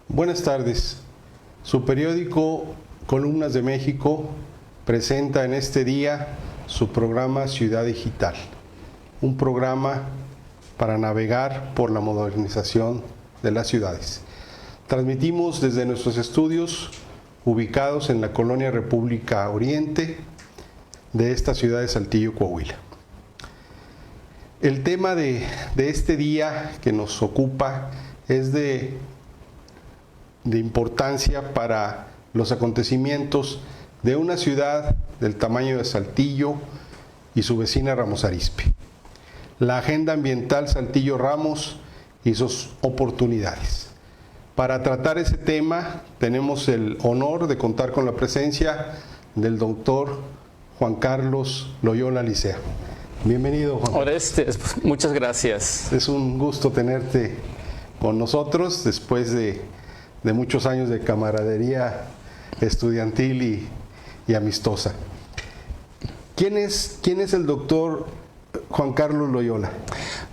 Buenas tardes. Su periódico Columnas de México presenta en este día su programa Ciudad Digital, un programa para navegar por la modernización de las ciudades. Transmitimos desde nuestros estudios ubicados en la colonia República Oriente de esta ciudad de Saltillo, Coahuila. El tema de este día que nos ocupa es de importancia para los acontecimientos de una ciudad del tamaño de Saltillo y su vecina Ramos Arizpe. La agenda ambiental Saltillo Ramos y sus oportunidades. Para tratar ese tema tenemos el honor de contar con la presencia del doctor Juan Carlos Loyola Licea. Bienvenido, Juan. Orestes, muchas gracias. Es un gusto tenerte con nosotros después de muchos años de camaradería estudiantil y amistosa. ¿Quién es el doctor Juan Carlos Loyola?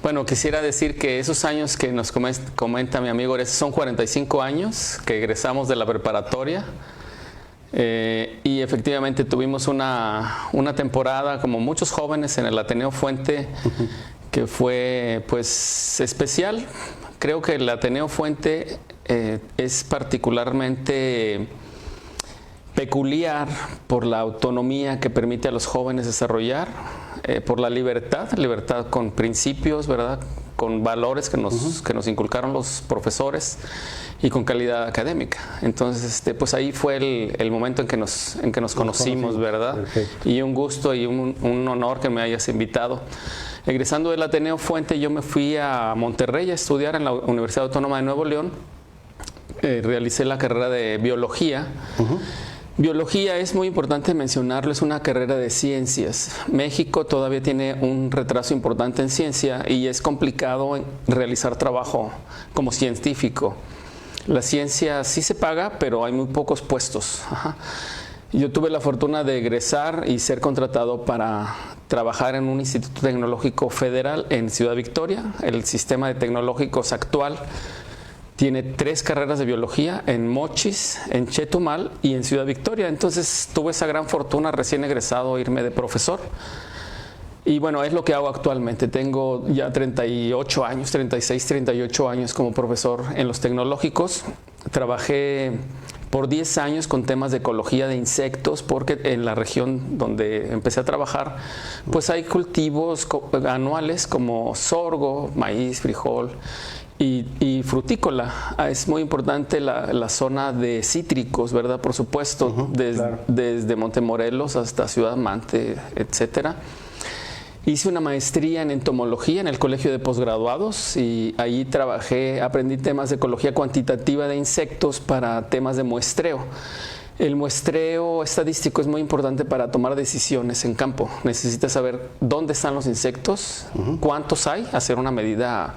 Bueno, quisiera decir que esos años que nos comenta mi amigo Orestes son 45 años que egresamos de la preparatoria y efectivamente tuvimos una temporada, como muchos jóvenes, en el Ateneo Fuente, que fue pues especial. Creo que el Ateneo Fuente es particularmente peculiar por la autonomía que permite a los jóvenes desarrollar, por la libertad con principios, ¿verdad?, con valores que nos inculcaron los profesores y con calidad académica. Entonces, pues ahí fue el momento en que nos conocimos, ¿verdad? Perfecto. Y un gusto y un honor que me hayas invitado. Egresando del Ateneo Fuente, yo me fui a Monterrey a estudiar en la Universidad Autónoma de Nuevo León. Realicé la carrera de biología. Biología, es muy importante mencionarlo, es una carrera de ciencias. México todavía tiene un retraso importante en ciencia y es complicado realizar trabajo como científico. La ciencia sí se paga, pero hay muy pocos puestos. Yo tuve la fortuna de egresar y ser contratado para trabajar en un instituto tecnológico federal en Ciudad Victoria. El sistema de tecnológicos actual tiene 3 carreras de biología en Mochis, en Chetumal y en Ciudad Victoria. Entonces tuve esa gran fortuna, recién egresado, irme de profesor. Y bueno, es lo que hago actualmente. Tengo ya 38 años, 36, 38 años como profesor en los tecnológicos. Trabajé por 10 años con temas de ecología de insectos, porque en la región donde empecé a trabajar, pues hay cultivos anuales como sorgo, maíz, frijol y frutícola. Es muy importante la zona de cítricos, ¿verdad? Por supuesto, desde Montemorelos hasta Ciudad Mante, etcétera. Hice una maestría en entomología en el Colegio de Posgraduados y ahí aprendí temas de ecología cuantitativa de insectos para temas de muestreo. El muestreo estadístico es muy importante para tomar decisiones en campo. Necesitas saber dónde están los insectos, cuántos hay, hacer una medida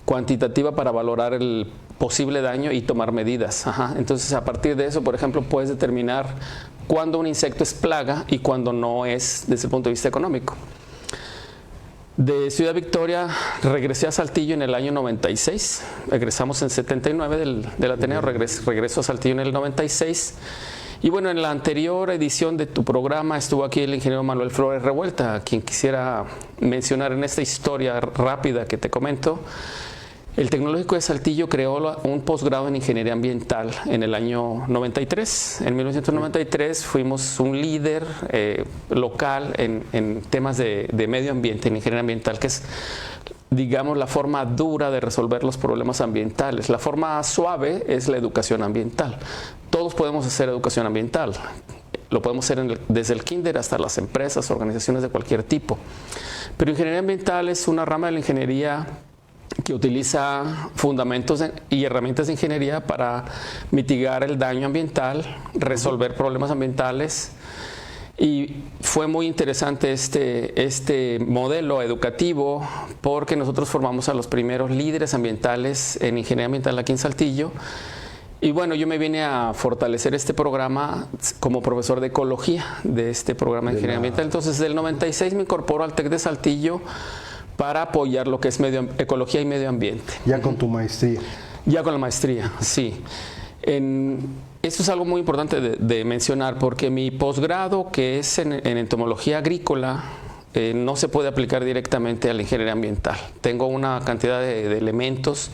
cuantitativa para valorar el posible daño y tomar medidas. Entonces, a partir de eso, por ejemplo, puedes determinar cuándo un insecto es plaga y cuándo no es desde el punto de vista económico. De Ciudad Victoria regresé a Saltillo en el año 96, egresamos en 79 del Ateneo, regreso a Saltillo en el 96. Y bueno, en la anterior edición de tu programa estuvo aquí el ingeniero Manuel Flores Revuelta, a quien quisiera mencionar en esta historia rápida que te comento. El Tecnológico de Saltillo creó un posgrado en Ingeniería Ambiental en el año 93. En 1993 fuimos un líder local en temas de medio ambiente, en Ingeniería Ambiental, que es, digamos, la forma dura de resolver los problemas ambientales. La forma suave es la educación ambiental. Todos podemos hacer educación ambiental. Lo podemos hacer desde el kinder hasta las empresas, organizaciones de cualquier tipo. Pero Ingeniería Ambiental es una rama de la ingeniería que utiliza fundamentos y herramientas de ingeniería para mitigar el daño ambiental, resolver problemas ambientales Y fue muy interesante este modelo educativo porque nosotros formamos a los primeros líderes ambientales en ingeniería ambiental aquí en Saltillo. Y bueno, yo me vine a fortalecer este programa como profesor de ecología de este programa de ingeniería ambiental. Entonces, del 96 me incorporo al TEC de Saltillo para apoyar lo que es ecología y medio ambiente. Ya con tu maestría. Ya con la maestría, sí. Esto es algo muy importante de mencionar porque mi posgrado, que es en entomología agrícola, no se puede aplicar directamente a la ingeniería ambiental. Tengo una cantidad de elementos,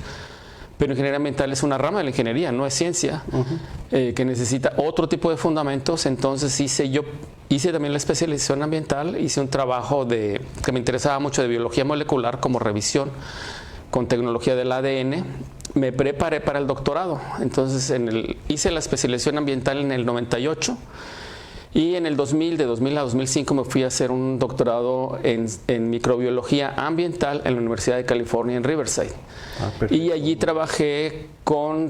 pero ingeniería ambiental es una rama de la ingeniería, no es ciencia, que necesita otro tipo de fundamentos. Entonces hice también la especialización ambiental, hice un trabajo que me interesaba mucho de biología molecular como revisión con tecnología del ADN. Me preparé para el doctorado, entonces hice la especialización ambiental en el 98 y en el 2000, de 2000 a 2005 me fui a hacer un doctorado en microbiología ambiental en la Universidad de California en Riverside. Y allí trabajé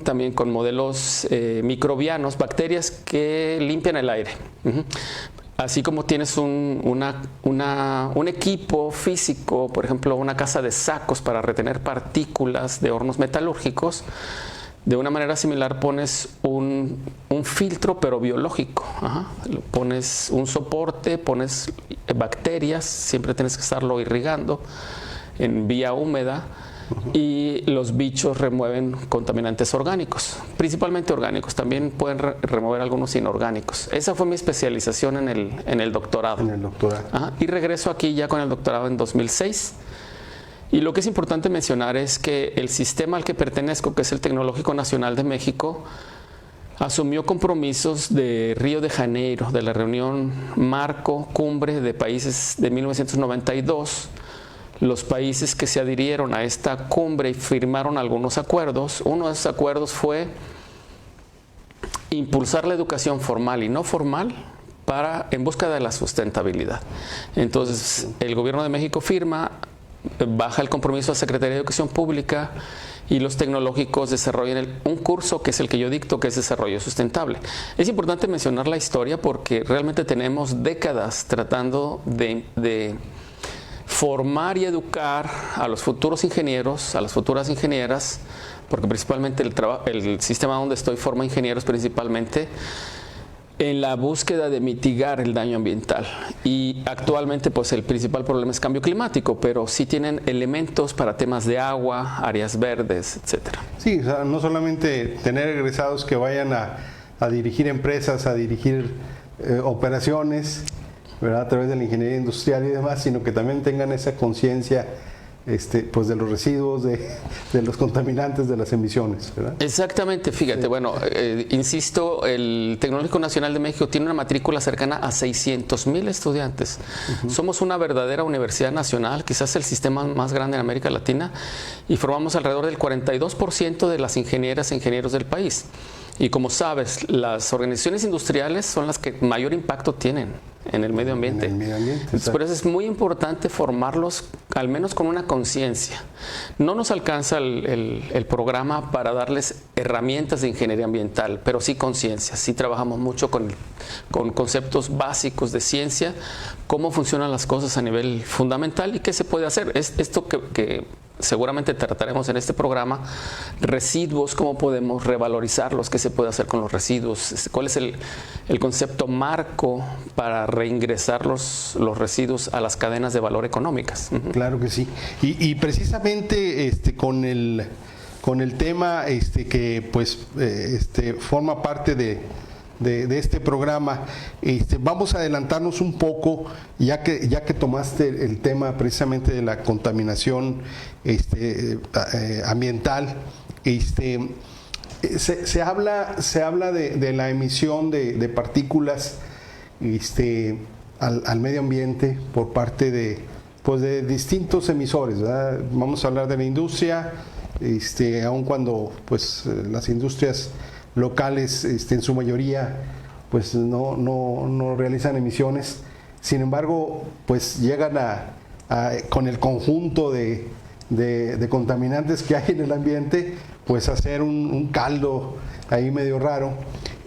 también con modelos microbianos, bacterias que limpian el aire. Así como tienes un equipo físico, por ejemplo, una casa de sacos para retener partículas de hornos metalúrgicos, de una manera similar pones un filtro, pero biológico. Pones un soporte, pones bacterias, siempre tienes que estarlo irrigando en vía húmeda. Y los bichos remueven contaminantes orgánicos, principalmente orgánicos, también pueden remover algunos inorgánicos. Esa fue mi especialización en el doctorado. En el doctorado. Y regreso aquí ya con el doctorado en 2006. Y lo que es importante mencionar es que el sistema al que pertenezco, que es el Tecnológico Nacional de México, asumió compromisos de Río de Janeiro, de la reunión marco cumbre de países de 1992. Los países que se adhirieron a esta cumbre y firmaron algunos acuerdos. Uno de esos acuerdos fue impulsar la educación formal y no formal en búsqueda de la sustentabilidad. Entonces, el gobierno de México firma, baja el compromiso a Secretaría de Educación Pública y los tecnológicos desarrollan un curso que es el que yo dicto, que es Desarrollo Sustentable. Es importante mencionar la historia porque realmente tenemos décadas tratando de formar y educar a los futuros ingenieros, a las futuras ingenieras, porque principalmente el sistema donde estoy forma ingenieros principalmente, en la búsqueda de mitigar el daño ambiental. Y actualmente pues el principal problema es cambio climático, pero sí tienen elementos para temas de agua, áreas verdes, etcétera. Sí, o sea, no solamente tener egresados que vayan a dirigir empresas, a dirigir operaciones, ¿verdad?, a través de la ingeniería industrial y demás, sino que también tengan esa conciencia pues de los residuos, de los contaminantes, de las emisiones, ¿verdad? Exactamente, fíjate, bueno, insisto, el Tecnológico Nacional de México tiene una matrícula cercana a 600,000 estudiantes. Somos una verdadera universidad nacional, quizás el sistema más grande en América Latina, y formamos alrededor del 42% de las ingenieras e ingenieros del país. Y como sabes, las organizaciones industriales son las que mayor impacto tienen en el medio ambiente. Entonces, por eso es muy importante formarlos, al menos con una conciencia. No nos alcanza el programa para darles herramientas de ingeniería ambiental, pero sí conciencia. Sí trabajamos mucho con conceptos básicos de ciencia, cómo funcionan las cosas a nivel fundamental y qué se puede hacer. Esto que seguramente trataremos en este programa, residuos, cómo podemos revalorizarlos, qué se puede hacer con los residuos, cuál es el concepto marco para reingresar los residuos a las cadenas de valor económicas. Claro que sí. Y precisamente con el tema que pues forma parte de este programa, vamos a adelantarnos un poco, ya que tomaste el tema precisamente de la contaminación ambiental. Se habla de la emisión de partículas al medio ambiente por parte de distintos emisores, ¿verdad? Vamos a hablar de la industria, aun cuando pues las industrias locales en su mayoría pues no realizan emisiones. Sin embargo, pues llegan con el conjunto de contaminantes que hay en el ambiente, pues hacer un caldo ahí medio raro.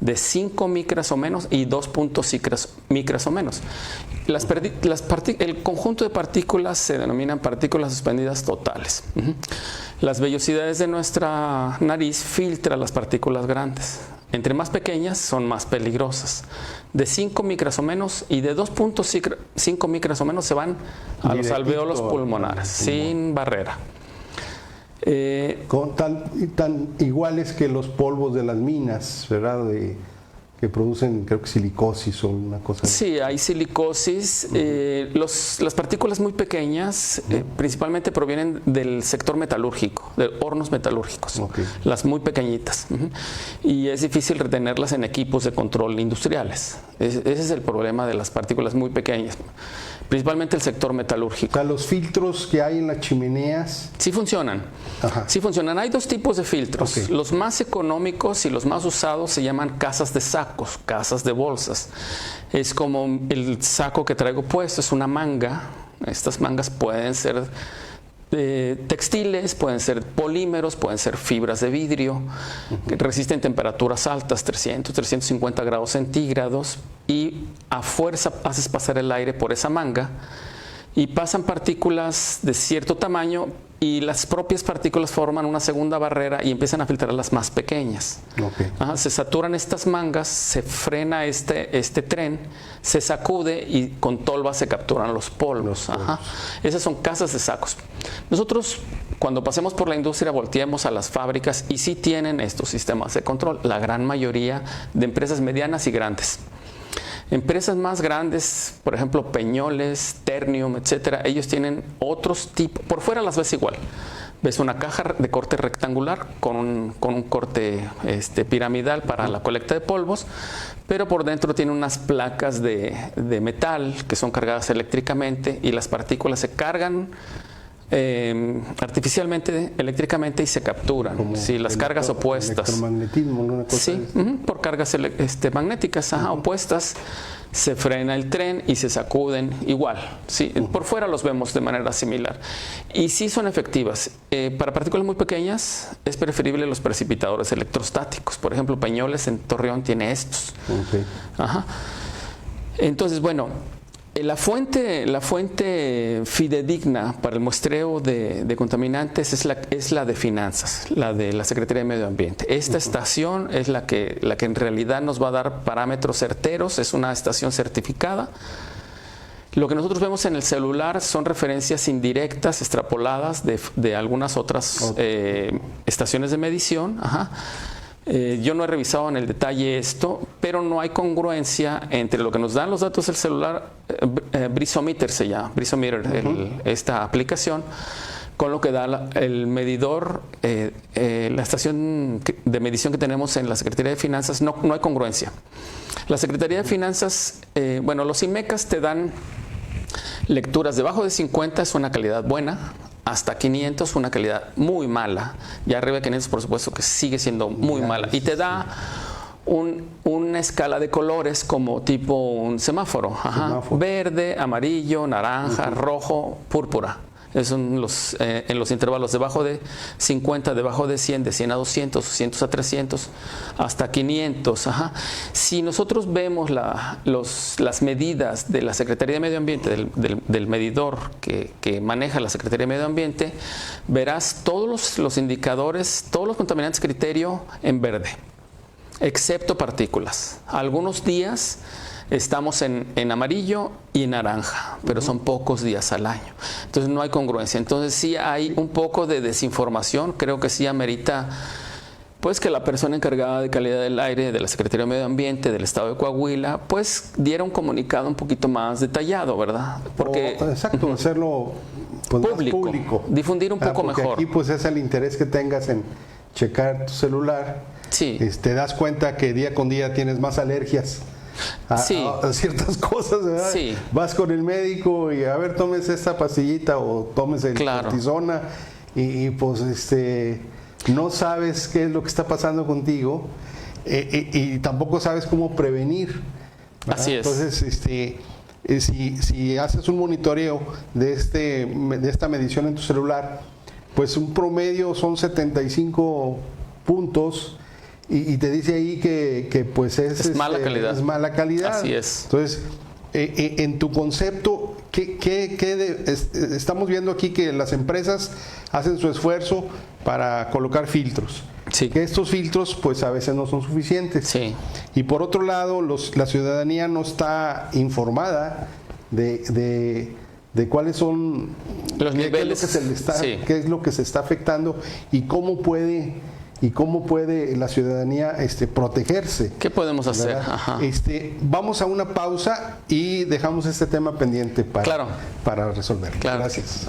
de 5 micras o menos y 2.5 micras o menos. El conjunto de partículas se denominan partículas suspendidas totales. Las vellosidades de nuestra nariz filtran las partículas grandes. Entre más pequeñas son más peligrosas. De 5 micras o menos y de 2.5 micras o menos se van a los alvéolos pulmonares, sin barrera. Tan iguales que los polvos de las minas, ¿verdad? Que producen, creo que silicosis o una cosa así. Sí, hay silicosis. Las partículas muy pequeñas principalmente provienen del sector metalúrgico, de hornos metalúrgicos, las muy pequeñitas. Y es difícil retenerlas en equipos de control industriales. Ese es el problema de las partículas muy pequeñas, principalmente el sector metalúrgico. O sea, los filtros que hay en las chimeneas... Sí funcionan. Ajá. Sí funcionan. Hay dos tipos de filtros. Los más económicos y los más usados se llaman casas de sacos, casas de bolsas. Es como el saco que traigo puesto, es una manga. Estas mangas pueden ser textiles, pueden ser polímeros, pueden ser fibras de vidrio, que resisten temperaturas altas, 300, 350 grados centígrados, y a fuerza haces pasar el aire por esa manga y pasan partículas de cierto tamaño y las propias partículas forman una segunda barrera y empiezan a filtrar las más pequeñas. Se saturan estas mangas, se frena este tren, se sacude y con tolva se capturan los polvos. Esas son casas de sacos. Nosotros, cuando pasemos por la industria, volteemos a las fábricas y sí tienen estos sistemas de control, la gran mayoría de empresas medianas y grandes. Empresas más grandes, por ejemplo, Peñoles, Ternium, etcétera, ellos tienen otros tipos. Por fuera las ves igual. Ves una caja de corte rectangular con un corte piramidal para la colecta de polvos, pero por dentro tiene unas placas de metal que son cargadas eléctricamente y las partículas se cargan artificialmente, eléctricamente, y se capturan. Si las cargas opuestas, electromagnetismo, una cosa sí, por cargas magnéticas opuestas, se frena el tren y se sacuden igual. Sí, por fuera los vemos de manera similar y sí son efectivas. Para partículas muy pequeñas es preferible los precipitadores electrostáticos. Por ejemplo, Peñoles en Torreón tiene estos. Entonces, bueno, la fuente fidedigna para el muestreo de contaminantes es la de finanzas, la de la Secretaría de Medio Ambiente. Esta estación es la que en realidad nos va a dar parámetros certeros, es una estación certificada. Lo que nosotros vemos en el celular son referencias indirectas, extrapoladas de algunas otras estaciones de medición. Yo no he revisado en el detalle esto, pero no hay congruencia entre lo que nos dan los datos del celular, Brisometer se llama, esta aplicación, con lo que da el medidor, la estación de medición que tenemos en la Secretaría de Finanzas. No hay congruencia. La Secretaría de Finanzas, los IMECAS te dan lecturas debajo de 50, es una calidad buena, hasta 500 una calidad muy mala, y arriba de 500 por supuesto que sigue siendo muy mala, y te da una escala de colores como tipo un semáforo, verde, amarillo, naranja, rojo, púrpura. Son en los intervalos debajo de 50, debajo de 100, de 100 a 200, 200 a 300, hasta 500. Si nosotros vemos las medidas de la Secretaría de Medio Ambiente, del medidor que maneja la Secretaría de Medio Ambiente, verás todos los indicadores, todos los contaminantes criterio en verde, excepto partículas. Algunos días estamos en amarillo y en naranja, pero son pocos días al año. Entonces no hay congruencia. Entonces sí hay un poco de desinformación. Creo que sí amerita pues que la persona encargada de calidad del aire de la Secretaría de Medio Ambiente del Estado de Coahuila pues diera un comunicado un poquito más detallado, ¿verdad? Porque exacto, hacerlo pues, público, difundir un poco porque mejor. Aquí pues es el interés que tengas en checar tu celular. Sí. Te das cuenta que día con día tienes más alergias a ciertas cosas, ¿verdad? Sí. Vas con el médico y a ver, tomes esta pastillita o tomes el cortisona y pues no sabes qué es lo que está pasando contigo y tampoco sabes cómo prevenir, ¿verdad? Así es. Entonces, si haces un monitoreo de esta medición en tu celular, pues un promedio son 75 puntos. y te dice ahí que pues es mala calidad. Es mala calidad. Así es. Entonces, en tu concepto, estamos viendo aquí que las empresas hacen su esfuerzo para colocar filtros. Sí. Que estos filtros pues a veces no son suficientes. Sí. Y por otro lado, la ciudadanía no está informada de cuáles son los niveles, qué es lo que se está afectando y cómo puede la ciudadanía protegerse. ¿Qué podemos hacer? Ajá. Vamos a una pausa y dejamos este tema pendiente para resolver. Claro. Gracias.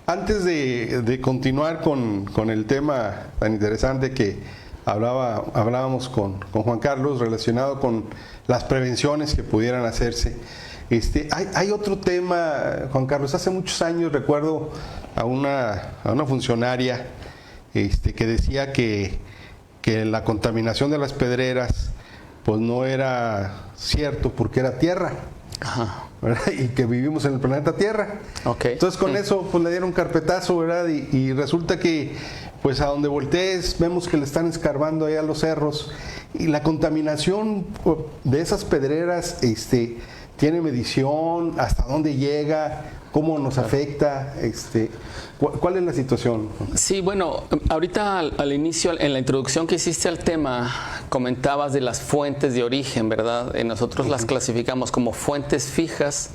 Antes de continuar con el tema tan interesante que hablábamos con Juan Carlos relacionado con las prevenciones que pudieran hacerse, hay otro tema, Juan Carlos. Hace muchos años recuerdo a una funcionaria que decía que la contaminación de las pedreras pues no era cierto porque era tierra. Ajá. ¿Verdad? Y que vivimos en el planeta Tierra. Okay. Entonces con eso pues le dieron carpetazo, ¿verdad? Y resulta que pues a donde voltees vemos que le están escarbando ahí a los cerros y la contaminación de esas pedreras tiene medición, hasta dónde llega, cómo nos afecta, ¿cuál es la situación? Sí, bueno, ahorita al inicio, en la introducción que hiciste al tema, comentabas de las fuentes de origen, ¿verdad? Nosotros las clasificamos como fuentes fijas,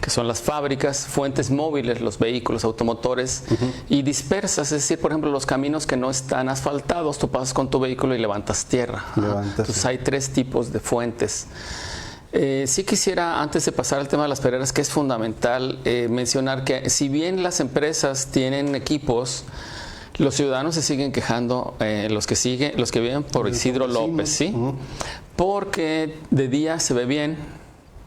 que son las fábricas, fuentes móviles, los vehículos automotores, y dispersas, es decir, por ejemplo, los caminos que no están asfaltados, tú pasas con tu vehículo y levantas tierra. Entonces hay 3 tipos de fuentes. Sí quisiera, antes de pasar al tema de las pedreras, que es fundamental mencionar que si bien las empresas tienen equipos, los ciudadanos se siguen quejando, los que viven por Isidro López, ¿sí? Porque de día se ve bien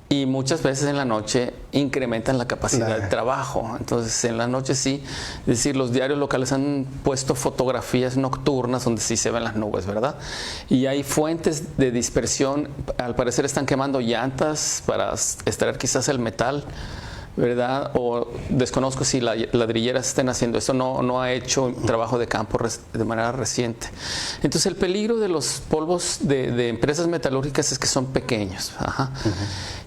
y muchas veces en la noche incrementan la capacidad de trabajo. Entonces en la noche sí, es decir, los diarios locales han puesto fotografías nocturnas donde sí se ven las nubes, ¿verdad? Y hay fuentes de dispersión, al parecer están quemando llantas para extraer quizás el metal, ¿verdad? O desconozco si las ladrilleras estén haciendo esto, no ha hecho trabajo de campo de manera reciente. Entonces el peligro de los polvos de empresas metalúrgicas es que son pequeños.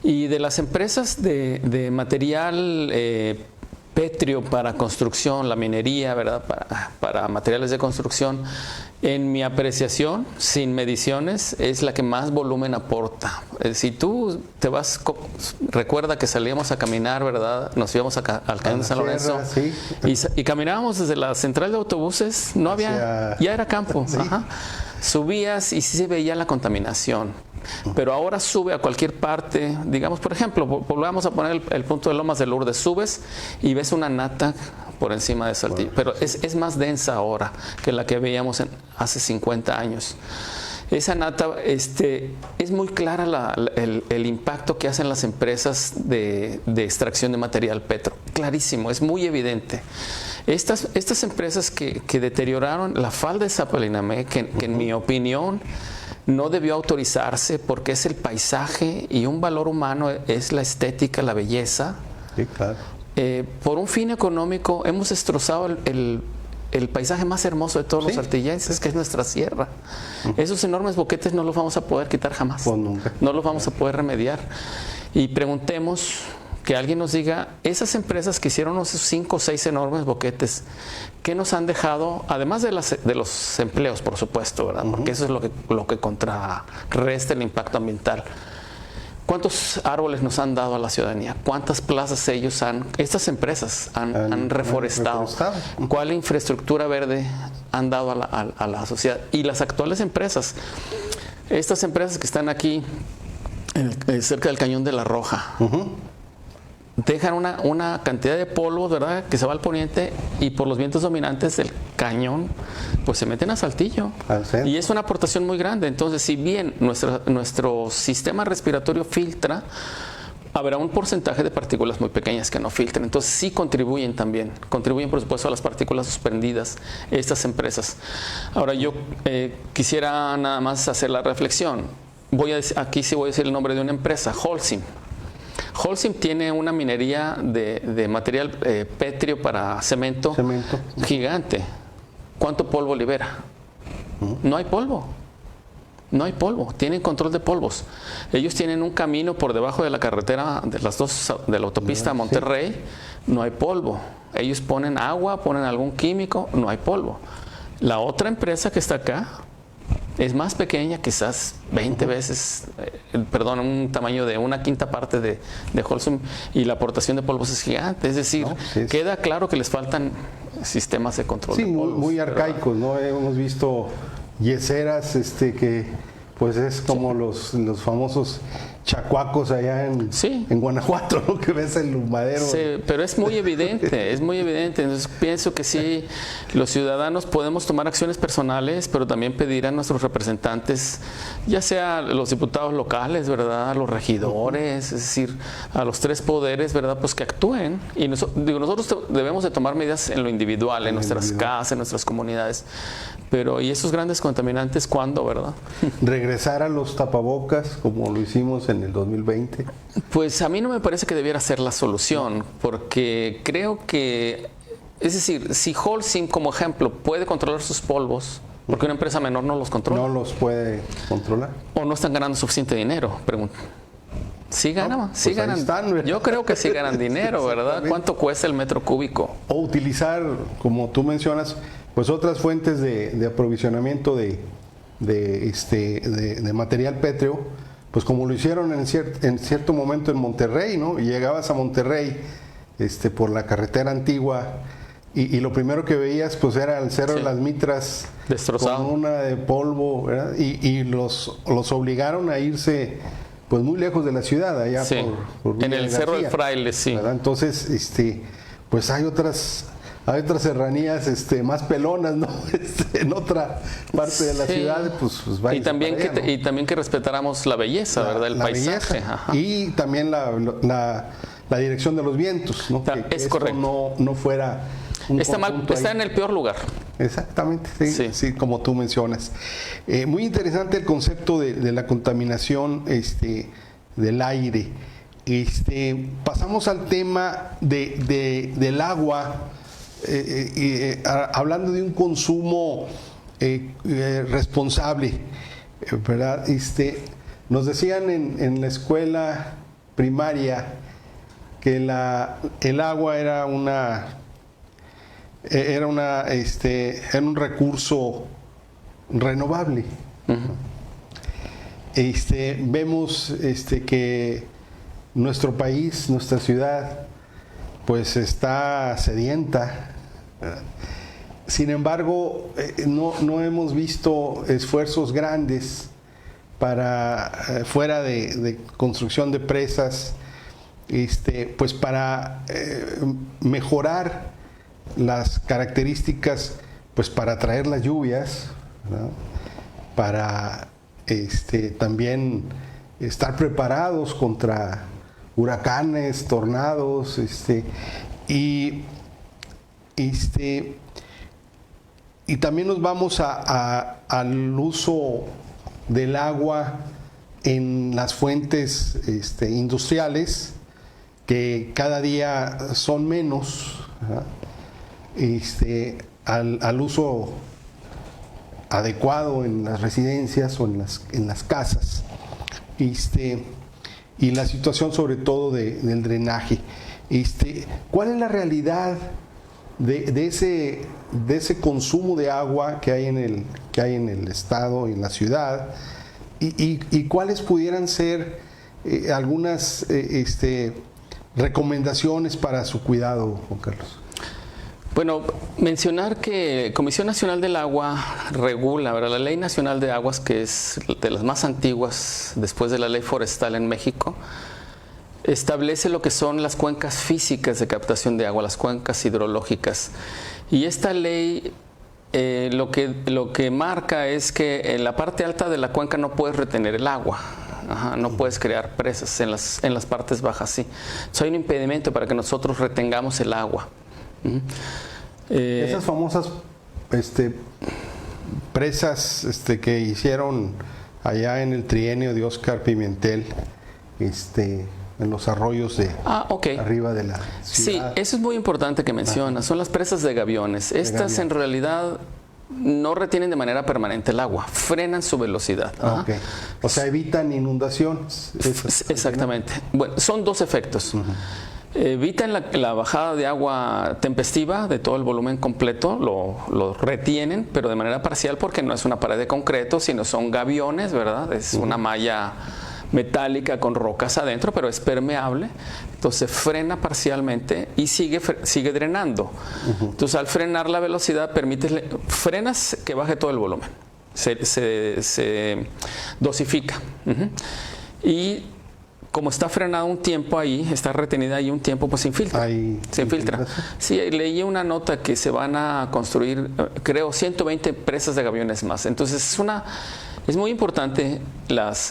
Y de las empresas de material pétreo para construcción, la minería, ¿verdad? Para materiales de construcción, en mi apreciación, sin mediciones, es la que más volumen aporta. Si tú te vas, recuerda que salíamos a caminar, ¿verdad? Nos íbamos al Cañón de San Lorenzo, sí. y caminábamos desde la central de autobuses, no había, ya era campo. Sí. Subías y sí se veía la contaminación. Pero ahora sube a cualquier parte, digamos, por ejemplo, volvamos a poner el punto de Lomas de Lourdes, subes y ves una nata por encima de Saltillo, pero es más densa ahora que la que veíamos hace 50 años. Esa nata, es muy clara el impacto que hacen las empresas de extracción de material petro, clarísimo, es muy evidente. Estas empresas que deterioraron la falda de Zapalinamé, que en mi opinión no debió autorizarse porque es el paisaje y un valor humano es la estética, la belleza. Sí, claro. Por un fin económico hemos destrozado el paisaje más hermoso de todos los saltillenses, que es nuestra sierra. Esos enormes boquetes no los vamos a poder quitar jamás. Pues nunca. No los vamos a poder remediar. Y preguntemos que alguien nos diga, esas empresas que hicieron esos 5 o 6 enormes boquetes, ¿qué nos han dejado? Además de los empleos, por supuesto, ¿verdad? Porque eso es lo que contrarresta el impacto ambiental. ¿Cuántos árboles nos han dado a la ciudadanía? ¿Cuántas plazas estas empresas han reforestado? ¿Cuál infraestructura verde han dado a la sociedad? Y las actuales empresas, estas empresas que están aquí cerca del Cañón de la Roja, dejan una cantidad de polvo, ¿verdad?, que se va al poniente, y por los vientos dominantes del cañón pues se meten a Saltillo, y es una aportación muy grande. Entonces, si bien nuestro sistema respiratorio filtra, habrá un porcentaje de partículas muy pequeñas que no filtren. Entonces sí contribuyen por supuesto a las partículas suspendidas estas empresas. Ahora yo quisiera nada más hacer la reflexión. Aquí sí voy a decir el nombre de una empresa, Holcim. Holcim tiene una minería de material pétreo para cemento gigante. ¿Cuánto polvo libera? No hay polvo. No hay polvo. Tienen control de polvos. Ellos tienen un camino por debajo de la carretera de la autopista a Monterrey. No hay polvo. Ellos ponen agua, ponen algún químico, no hay polvo. La otra empresa que está acá es más pequeña, quizás 20 veces, un tamaño de 1/5 parte de Holcim, y la aportación de polvos es gigante. Es decir, queda claro que les faltan sistemas de control de polvos. Muy arcaicos, ¿no? Hemos visto yeseras que pues es como los famosos chacuacos allá en Guanajuato, ¿no? Que ves el humadero. Sí, pero es muy evidente, es muy evidente. Entonces pienso que sí, los ciudadanos podemos tomar acciones personales, pero también pedir a nuestros representantes, ya sea los diputados locales, ¿verdad?, a los regidores, es decir, a los 3 poderes, ¿verdad?, pues que actúen. Y nosotros debemos de tomar medidas en lo individual, en nuestras casas, en nuestras comunidades. Pero, ¿y esos grandes contaminantes cuándo, verdad? Regresar a los tapabocas como lo hicimos en el 2020. Pues a mí no me parece que debiera ser la solución, porque creo que, es decir, si Holcim como ejemplo puede controlar sus polvos, ¿por qué una empresa menor no los controla? No los puede controlar. ¿O no están ganando suficiente dinero? Pregunto. Sí ganan, sí ganan. Yo creo que sí ganan dinero, ¿verdad? ¿Cuánto cuesta el metro cúbico? O utilizar, como tú mencionas, pues otras fuentes de aprovisionamiento de material pétreo, pues como lo hicieron en cierto momento en Monterrey, ¿no? Y llegabas a Monterrey por la carretera antigua y lo primero que veías pues era el Cerro de las Mitras destrozado, con una de polvo, ¿verdad? Y los obligaron a irse pues muy lejos de la ciudad, allá por en el Cerro del Fraile, ¿verdad? Entonces, pues hay otras serranías más pelonas, ¿no? En otra parte de la ciudad, pues va y también y también que respetáramos la belleza, ¿verdad? El paisaje. Y también la dirección de los vientos, ¿no? Que es correcto. No fuera está en el peor lugar. Exactamente, sí, como tú mencionas. Muy interesante el concepto de la contaminación del aire. Pasamos al tema del agua. Hablando de un consumo responsable, ¿verdad? Nos decían en la escuela primaria que el agua era un recurso renovable. Vemos que nuestro país, nuestra ciudad, pues está sedienta. Sin embargo, no hemos visto esfuerzos grandes para fuera de construcción de presas, pues para mejorar las características, pues para atraer las lluvias, ¿verdad? Para también estar preparados contra huracanes, tornados, y también nos vamos al uso del agua en las fuentes industriales, que cada día son menos, ¿verdad? Al uso adecuado en las residencias o en las casas. y la situación sobre todo del drenaje. ¿Cuál es la realidad de ese consumo de agua que hay en el estado y en la ciudad? ¿Y cuáles pudieran ser algunas recomendaciones para su cuidado, Juan Carlos? Bueno, mencionar que Comisión Nacional del Agua regula, ¿verdad? La Ley Nacional de Aguas, que es de las más antiguas después de la Ley Forestal en México, establece lo que son las cuencas físicas de captación de agua, las cuencas hidrológicas. Y esta ley lo que marca es que en la parte alta de la cuenca no puedes retener el agua. No puedes crear presas, en las partes bajas sí. Hay un impedimento para que nosotros retengamos el agua. Esas famosas presas que hicieron allá en el trienio de Óscar Pimentel, en los arroyos de arriba de la ciudad. Sí, eso es muy importante que mencionas. Son las presas de gaviones. Estas en realidad no retienen de manera permanente el agua, frenan su velocidad. Okay. O sea, evitan inundaciones. Exactamente. Bueno, son dos efectos. Evitan la bajada de agua tempestiva de todo el volumen completo, lo retienen, pero de manera parcial porque no es una pared de concreto, sino son gaviones, ¿verdad? Es una malla metálica con rocas adentro, pero es permeable, entonces frena parcialmente y sigue drenando. Entonces al frenar la velocidad frenas que baje todo el volumen, se dosifica. Y como está frenado un tiempo ahí, está retenida ahí un tiempo, pues se infiltra. Se infiltra. Sí, leí una nota que se van a construir, creo, 120 presas de gaviones más. Entonces es muy importante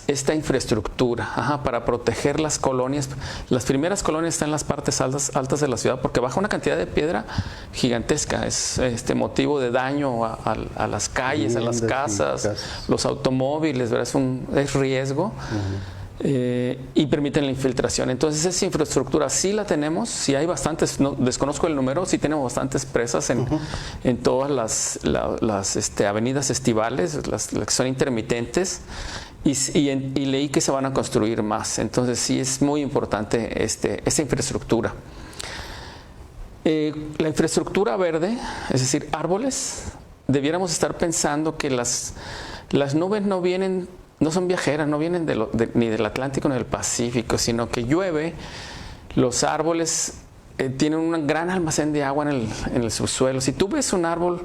esta infraestructura para proteger las colonias. Las primeras colonias están en las partes altas de la ciudad porque baja una cantidad de piedra gigantesca. Es motivo de daño a las calles, a las casas, los automóviles, ¿verdad? Es riesgo. Y permiten la infiltración. Entonces esa infraestructura sí la tenemos, sí hay bastantes, no, desconozco el número, sí tenemos bastantes presas en todas las avenidas estivales, las que son intermitentes, y leí que se van a construir más. Entonces sí es muy importante esta infraestructura. La infraestructura verde, es decir, árboles, debiéramos estar pensando que las nubes no son viajeras, no vienen ni del Atlántico ni del Pacífico, sino que llueve, los árboles tienen un gran almacén de agua en el subsuelo. Si tú ves un árbol,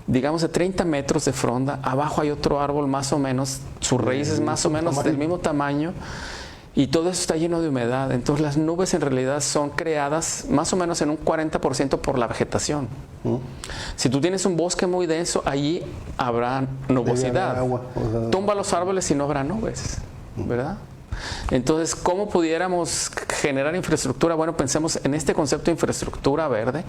digamos de 30 metros de fronda, abajo hay otro árbol más o menos, su raíz es más o menos del mismo tamaño, y todo eso está lleno de humedad. Entonces las nubes en realidad son creadas más o menos en un 40% por la vegetación. Si tú tienes un bosque muy denso, allí habrá nubosidad. Tumba los árboles y no habrá nubes, ¿verdad? Entonces, ¿cómo pudiéramos generar infraestructura? Bueno, pensemos en este concepto de infraestructura verde.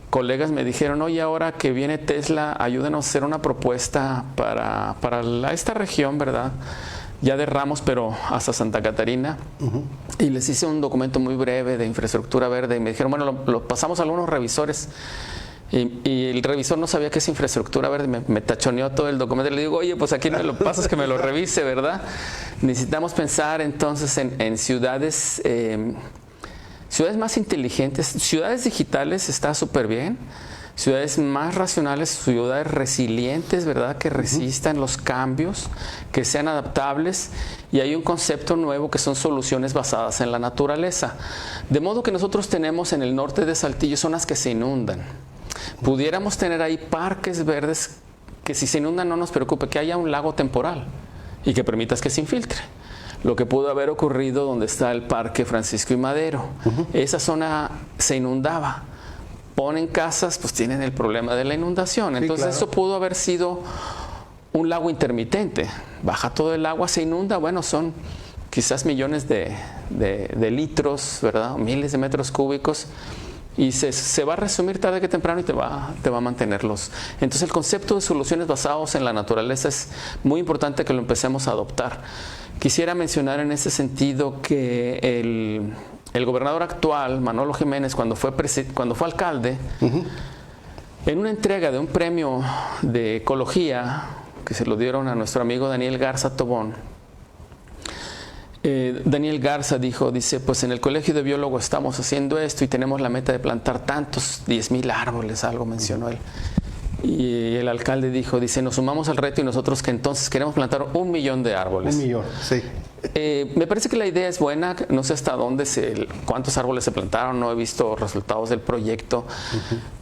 Colegas me dijeron, oye, ahora que viene Tesla, ayúdenos a hacer una propuesta para esta región, ¿verdad? Ya de Ramos, pero hasta Santa Catarina. Y les hice un documento muy breve de infraestructura verde y me dijeron, bueno, lo pasamos a algunos revisores. Y el revisor no sabía qué es infraestructura verde, me tachoneó todo el documento. Le digo, oye, pues aquí no me lo pasas, que me lo revise, ¿verdad? Necesitamos pensar entonces en ciudades más inteligentes. Ciudades digitales está súper bien. Ciudades más racionales, ciudades resilientes, ¿verdad? Que resistan los cambios, que sean adaptables. Y hay un concepto nuevo que son soluciones basadas en la naturaleza. De modo que nosotros tenemos en el norte de Saltillo zonas que se inundan. Pudiéramos tener ahí parques verdes que si se inundan no nos preocupe, que haya un lago temporal y que permitas que se infiltre. Lo que pudo haber ocurrido donde está el Parque Francisco y Madero. Esa zona se inundaba. Ponen casas, pues tienen el problema de la inundación. Entonces eso pudo haber sido un lago intermitente. Baja todo el agua, se inunda, bueno, son quizás millones de litros, ¿verdad? Miles de metros cúbicos. Y se va a resumir tarde que temprano y te va a mantenerlos. Entonces el concepto de soluciones basadas en la naturaleza es muy importante que lo empecemos a adoptar. Quisiera mencionar en ese sentido que el gobernador actual, Manolo Jiménez, cuando fue alcalde, en una entrega de un premio de ecología que se lo dieron a nuestro amigo Daniel Garza Tobón, Daniel Garza dice, pues en el Colegio de Biólogos estamos haciendo esto y tenemos la meta de plantar tantos, 10,000 árboles, algo mencionó él. Y el alcalde dice, nos sumamos al reto y nosotros que entonces queremos plantar 1,000,000 de árboles. 1,000,000, sí. Me parece que la idea es buena, no sé hasta cuántos árboles se plantaron, no he visto resultados del proyecto,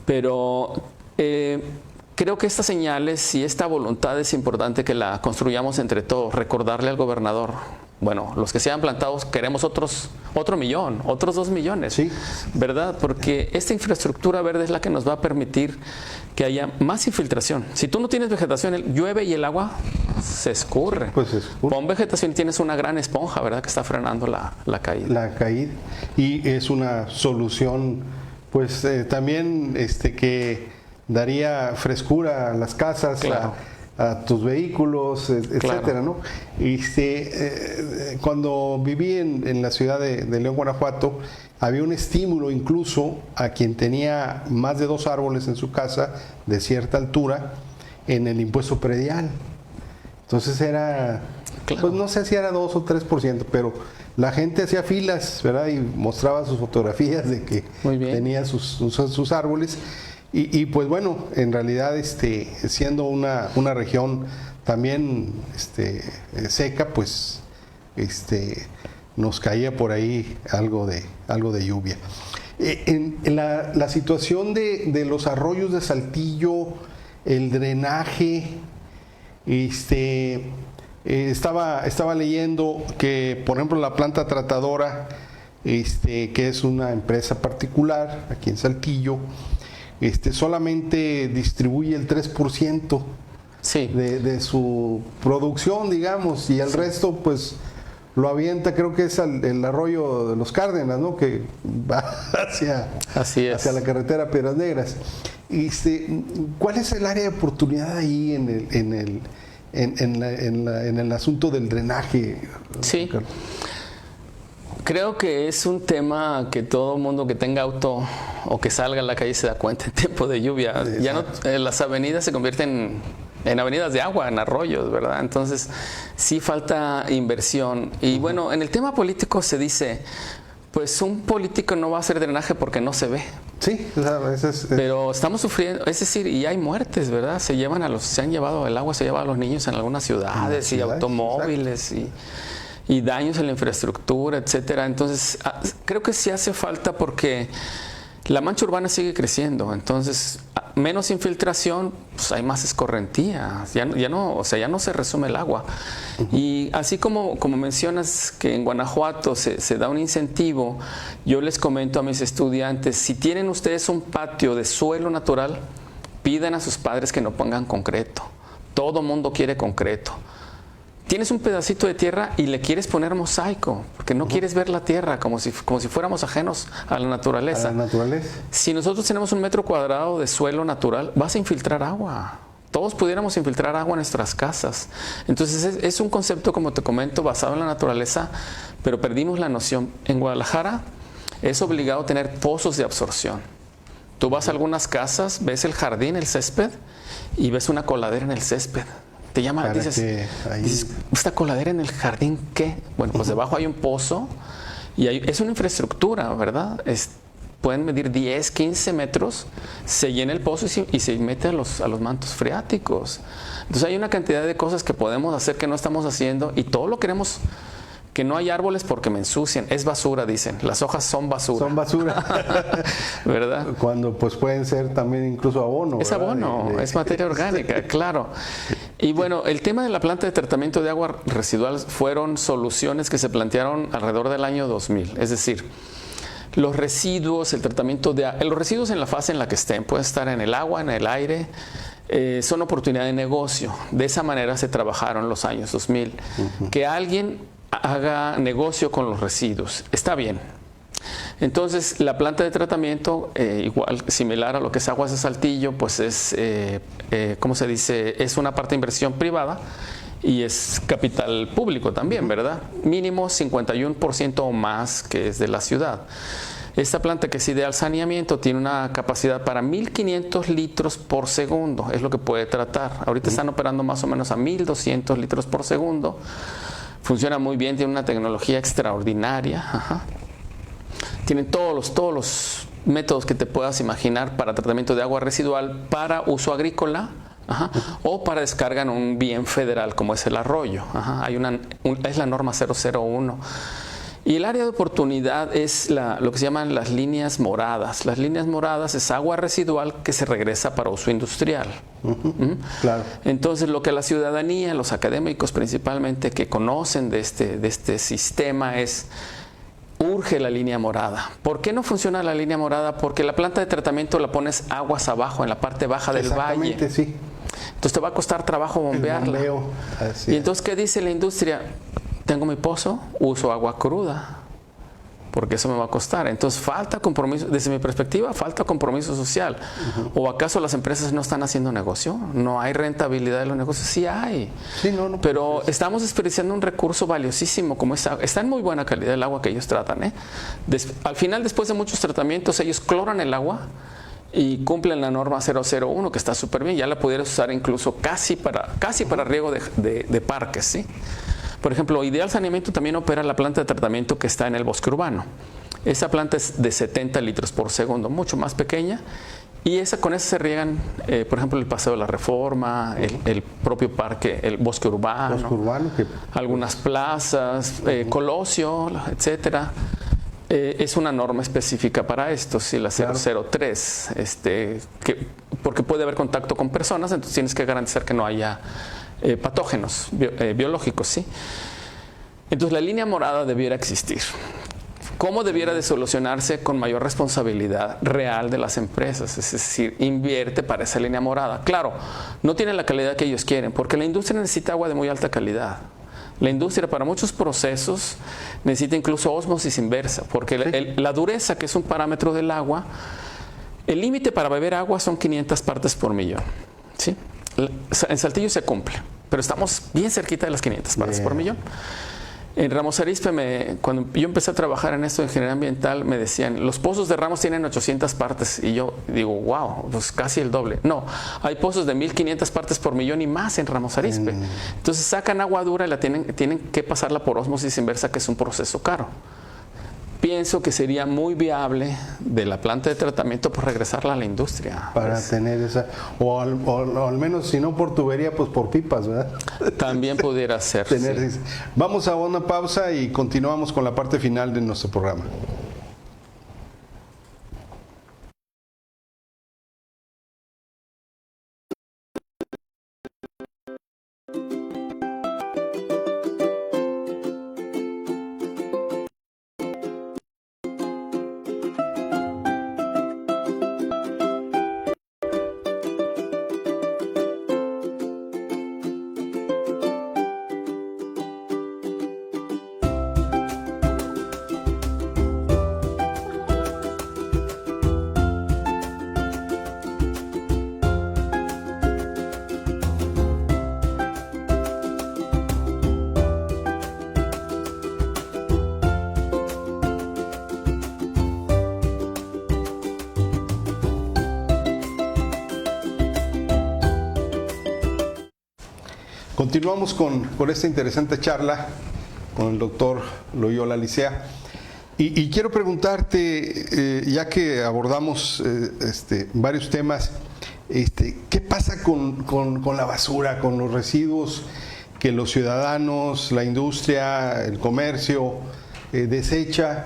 pero creo que estas señales y esta voluntad es importante que la construyamos entre todos, recordarle al gobernador, bueno, los que se han plantado queremos otro 1,000,000, otros 2,000,000, sí, ¿verdad? Porque esta infraestructura verde es la que nos va a permitir que haya más infiltración. Si tú no tienes vegetación, llueve y el agua se escurre. Pues se escurre. Con vegetación tienes una gran esponja, ¿verdad? Que está frenando la caída. La caída. Y es una solución, pues también que daría frescura a las casas, claro, a tus vehículos, etcétera, claro, ¿no? Cuando viví en la ciudad de León, Guanajuato, había un estímulo incluso a quien tenía más de 2 árboles en su casa de cierta altura en el impuesto predial. Entonces era, claro, pues no sé si era 2 o 3%, pero la gente hacía filas, ¿verdad? Y mostraba sus fotografías de que tenía sus árboles. Y pues bueno, en realidad siendo una región también seca, pues nos caía por ahí algo de lluvia. En la situación de los arroyos de Saltillo, el drenaje, estaba leyendo que, por ejemplo, la planta tratadora, que es una empresa particular aquí en Saltillo, solamente distribuye el 3% sí, de su producción, digamos, y el resto pues lo avienta, creo que es el arroyo de los Cárdenas, ¿no? Que va hacia la carretera Piedras Negras. ¿Cuál es el área de oportunidad ahí en el asunto del drenaje? Sí. Creo que es un tema que todo mundo que tenga auto o que salga a la calle se da cuenta en tiempo de lluvia. Exacto. Ya no, las avenidas se convierten en avenidas de agua, en arroyos, ¿verdad? Entonces sí falta inversión. Y bueno, en el tema político se dice, pues un político no va a hacer drenaje porque no se ve. Sí, pero estamos sufriendo, es decir, y hay muertes, ¿verdad? Se han llevado el agua, se lleva a los niños en algunas ciudades, y automóviles, y daños en la infraestructura, etcétera. Entonces, creo que sí hace falta porque la mancha urbana sigue creciendo. Entonces, menos infiltración, pues hay más escorrentía. Ya no se resume el agua. Y así como mencionas que en Guanajuato se da un incentivo, yo les comento a mis estudiantes, si tienen ustedes un patio de suelo natural, pidan a sus padres que no pongan concreto. Todo mundo quiere concreto. Tienes un pedacito de tierra y le quieres poner mosaico, porque no quieres ver la tierra como si fuéramos ajenos a la naturaleza. A la naturaleza. Si nosotros tenemos 1 metro cuadrado de suelo natural, vas a infiltrar agua. Todos pudiéramos infiltrar agua en nuestras casas. Entonces es un concepto, como te comento, basado en la naturaleza, pero perdimos la noción. En Guadalajara es obligado tener pozos de absorción. Tú vas a algunas casas, ves el jardín, el césped, y ves una coladera en el césped. Te llama, dices, ¿esta coladera en el jardín qué? Bueno, pues debajo hay un pozo y es una infraestructura, ¿verdad? Pueden medir 10, 15 metros, se llena el pozo y se mete a los mantos freáticos. Entonces hay una cantidad de cosas que podemos hacer que no estamos haciendo y todo lo queremos. Que no hay árboles porque me ensucian, es basura, dicen, las hojas son basura. Son basura. ¿Verdad? Cuando pues pueden ser también incluso abono. Es abono, es materia orgánica, claro. Y bueno, el tema de la planta de tratamiento de agua residual fueron soluciones que se plantearon alrededor del año 2000. Es decir, los residuos, los residuos en la fase en la que estén, pueden estar en el agua, en el aire, son oportunidad de negocio. De esa manera se trabajaron los años 2000. Que alguien haga negocio con los residuos, está bien. Entonces la planta de tratamiento, igual similar a lo que es Aguas de Saltillo, pues es, ¿cómo se dice? Es una parte de inversión privada y es capital público también, ¿verdad? Mínimo 51% o más que es de la ciudad. Esta planta, que es ideal saneamiento, tiene una capacidad para 1.500 litros por segundo, es lo que puede tratar. Ahorita están operando más o menos a 1.200 litros por segundo. Funciona muy bien, tiene una tecnología extraordinaria. Ajá. Tiene todos los métodos que te puedas imaginar para tratamiento de agua residual para uso agrícola. Ajá, o para descarga en un bien federal como es el arroyo. Ajá, es la norma 001. Y el área de oportunidad es lo que se llaman las líneas moradas. Las líneas moradas es agua residual que se regresa para uso industrial. Claro. Entonces, lo que la ciudadanía, los académicos principalmente que conocen de este sistema es: urge la línea morada. ¿Por qué no funciona la línea morada? Porque la planta de tratamiento la pones aguas abajo, en la parte baja del valle. Exactamente, sí. Entonces te va a costar trabajo bombearla. Y entonces, ¿qué dice la industria? Tengo mi pozo, uso agua cruda, porque eso me va a costar. Entonces falta compromiso, desde mi perspectiva, falta compromiso social. ¿O acaso las empresas no están haciendo negocio? ¿No hay rentabilidad de los negocios? Sí hay. Sí, no, pero estamos desperdiciando un recurso valiosísimo como esta. Está en muy buena calidad el agua que ellos tratan, ¿eh? Al final, después de muchos tratamientos, ellos cloran el agua y cumplen la norma 001, que está súper bien. Ya la pudieras usar incluso casi para riego de parques, ¿sí? Por ejemplo, Ideal Saneamiento también opera la planta de tratamiento que está en el bosque urbano. Esa planta es de 70 litros por segundo, mucho más pequeña. Y con esa se riegan, por ejemplo, el Paseo de la Reforma, el propio parque, el bosque urbano, algunas plazas, Colosio, etcétera. Es una norma específica para esto, sí, la 003, porque puede haber contacto con personas, entonces tienes que garantizar que no haya patógenos biológicos, ¿sí? Entonces la línea morada debiera existir. ¿Cómo debiera de solucionarse? Con mayor responsabilidad real de las empresas, es decir, invierte para esa línea morada. Claro, no tiene la calidad que ellos quieren, porque la industria necesita agua de muy alta calidad. La industria para muchos procesos necesita incluso ósmosis inversa, porque la dureza, que es un parámetro del agua, el límite para beber agua son 500 partes por millón, ¿sí? En Saltillo se cumple, pero estamos bien cerquita de las 500 partes por millón. En Ramos Arizpe, cuando yo empecé a trabajar en esto de ingeniería ambiental, me decían, los pozos de Ramos tienen 800 partes. Y yo digo, wow, pues casi el doble. No, hay pozos de 1500 partes por millón y más en Ramos Arizpe. Entonces sacan agua dura y tienen que pasarla por ósmosis inversa, que es un proceso caro. Pienso que sería muy viable de la planta de tratamiento por regresarla a la industria. Para tener esa, o al menos si no por tubería, pues por pipas, ¿verdad? También pudiera ser. Sí. Vamos a una pausa y continuamos con la parte final de nuestro programa. Continuamos con esta interesante charla con el doctor Loyola Licea y quiero preguntarte, ya que abordamos varios temas, ¿qué pasa con la basura, con los residuos que los ciudadanos, la industria, el comercio desecha?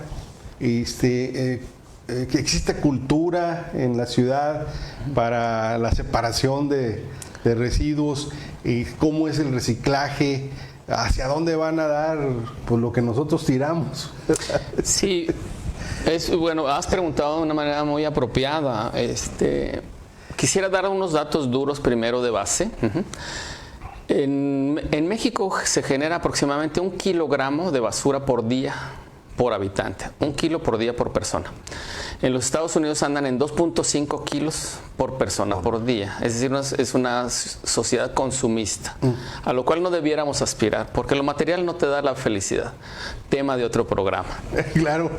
Que existe cultura en la ciudad para la separación de residuos, y cómo es el reciclaje, hacia dónde van a dar pues lo que nosotros tiramos. Sí, bueno, has preguntado de una manera muy apropiada. Quisiera dar unos datos duros primero de base. En México se genera aproximadamente 1 kilogramo de basura por día por habitante, 1 kilo por día por persona. En los Estados Unidos andan en 2.5 kilos por persona por día. Es decir, es una sociedad consumista, a lo cual no debiéramos aspirar, porque lo material no te da la felicidad. Tema de otro programa. Claro.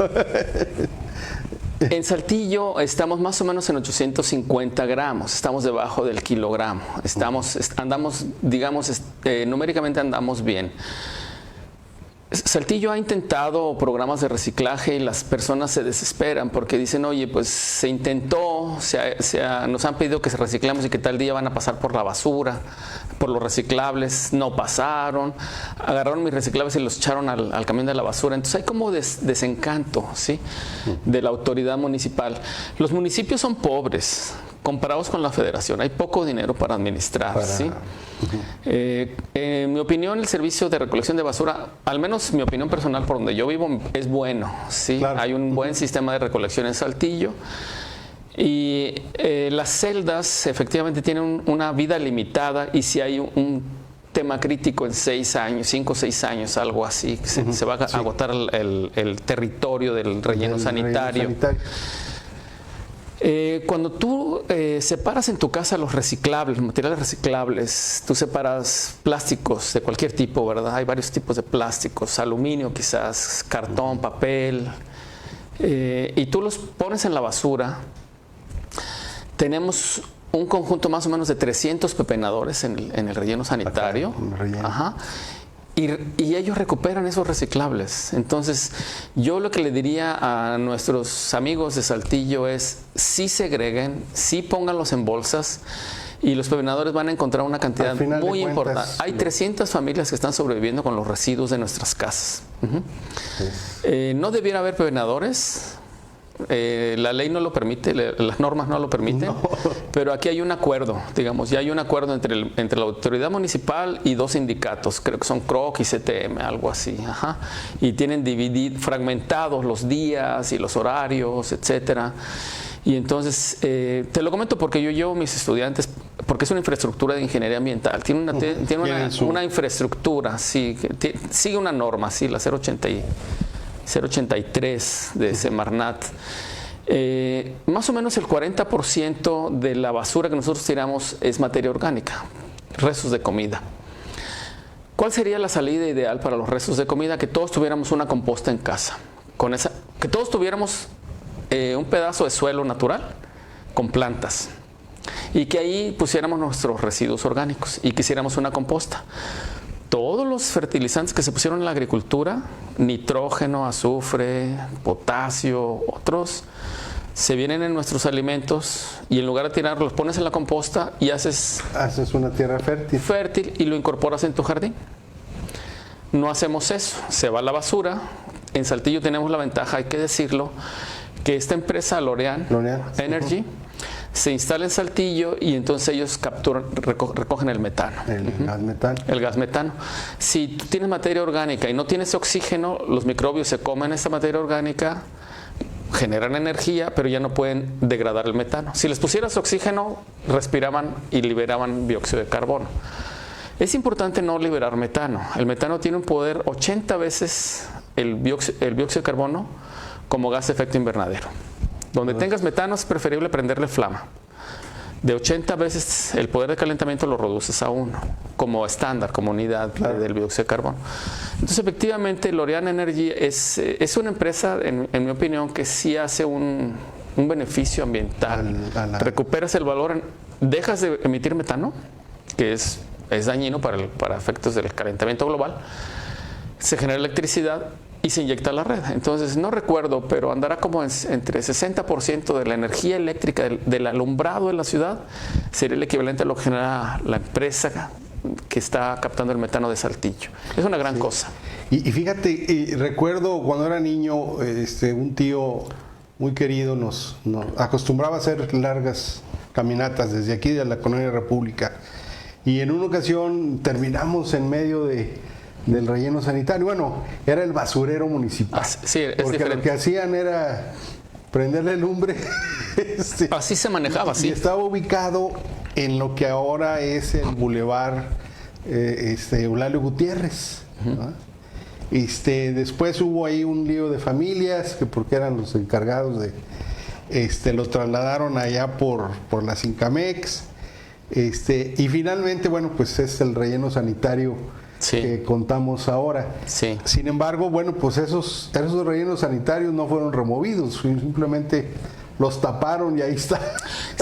En Saltillo estamos más o menos en 850 gramos, estamos debajo del kilogramo. 'Andamos, digamos, numéricamente andamos bien. Saltillo ha intentado programas de reciclaje y las personas se desesperan porque dicen, oye, pues se intentó, nos han pedido que se reciclemos y que tal día van a pasar por la basura, por los reciclables, no pasaron, agarraron mis reciclables y los echaron al camión de la basura. Entonces hay como desencanto, ¿sí?, de la autoridad municipal. Los municipios son pobres comparados con la federación, hay poco dinero para administrar, ¿sí? En mi opinión, el servicio de recolección de basura, al menos mi opinión personal por donde yo vivo, es bueno, ¿sí? Claro. Hay un buen sistema de recolección en Saltillo y las celdas efectivamente tienen una vida limitada, y si hay un tema crítico en 6 años, 5 o 6 años, algo así, se va a agotar el territorio del relleno sanitario. Cuando tú separas en tu casa los reciclables, los materiales reciclables, tú separas plásticos de cualquier tipo, ¿verdad? Hay varios tipos de plásticos, aluminio quizás, cartón, papel, y tú los pones en la basura. Tenemos un conjunto más o menos de 300 pepenadores en el relleno sanitario. Ajá. Y ellos recuperan esos reciclables. Entonces, yo lo que le diría a nuestros amigos de Saltillo es, sí segreguen, sí pónganlos en bolsas, y los pepenadores van a encontrar una cantidad muy importante. Hay 300 familias que están sobreviviendo con los residuos de nuestras casas. No debiera haber pepenadores. La ley no lo permite, las normas no lo permiten, pero aquí hay un acuerdo, digamos, ya hay un acuerdo entre la autoridad municipal y 2 sindicatos, creo que son CROC y CTM, algo así, y tienen fragmentados los días y los horarios, etcétera. Y entonces, te lo comento porque yo llevo a mis estudiantes, porque es una infraestructura de ingeniería ambiental, tiene una infraestructura, sí, sigue una norma, sí, la 083 de Semarnat. Más o menos el 40% de la basura que nosotros tiramos es materia orgánica, restos de comida. ¿Cuál sería la salida ideal para los restos de comida? Que todos tuviéramos una composta en casa, que todos tuviéramos un pedazo de suelo natural con plantas, y que ahí pusiéramos nuestros residuos orgánicos y que hiciéramos una composta. Todos los fertilizantes que se pusieron en la agricultura, nitrógeno, azufre, potasio, otros, se vienen en nuestros alimentos, y en lugar de tirarlos, los pones en la composta y haces una tierra fértil y lo incorporas en tu jardín. No hacemos eso, se va a la basura. En Saltillo tenemos la ventaja, hay que decirlo, que esta empresa L'Oreal Energy se instala en Saltillo, y entonces ellos recogen el metano. Gas metano. El gas metano. Si tú tienes materia orgánica y no tienes oxígeno, los microbios se comen esa materia orgánica, generan energía, pero ya no pueden degradar el metano. Si les pusieras oxígeno, respiraban y liberaban dióxido de carbono. Es importante no liberar metano. El metano tiene un poder 80 veces el dióxido de carbono como gas de efecto invernadero. Donde tengas metano es preferible prenderle flama. De 80 veces el poder de calentamiento lo reduces a 1, como estándar, como unidad del dióxido de carbono. Entonces, efectivamente, L'Oreal Energy es una empresa, en mi opinión, que sí hace un beneficio ambiental. Recuperas el valor, dejas de emitir metano, que es dañino para efectos del calentamiento global, se genera electricidad y se inyecta a la red. Entonces, no recuerdo, pero andará como entre 60% de la energía eléctrica del alumbrado de la ciudad sería el equivalente a lo que genera la empresa que está captando el metano de Saltillo. Es una gran cosa. Y fíjate, recuerdo cuando era niño, un tío muy querido nos acostumbraba a hacer largas caminatas desde aquí de la Colonia República, y en una ocasión terminamos en medio del relleno sanitario. Bueno, era el basurero municipal. Sí, es porque diferente. Lo que hacían era prenderle lumbre. Así se manejaba, sí. Y estaba ubicado en lo que ahora es el Boulevard Eulalio Gutiérrez. ¿No? Después hubo ahí un lío de familias, que porque eran los encargados los trasladaron allá por la Cincamex. Y finalmente, bueno, pues es el relleno sanitario que contamos ahora. Sí. Sin embargo, bueno, pues esos rellenos sanitarios no fueron removidos, simplemente los taparon y ahí está.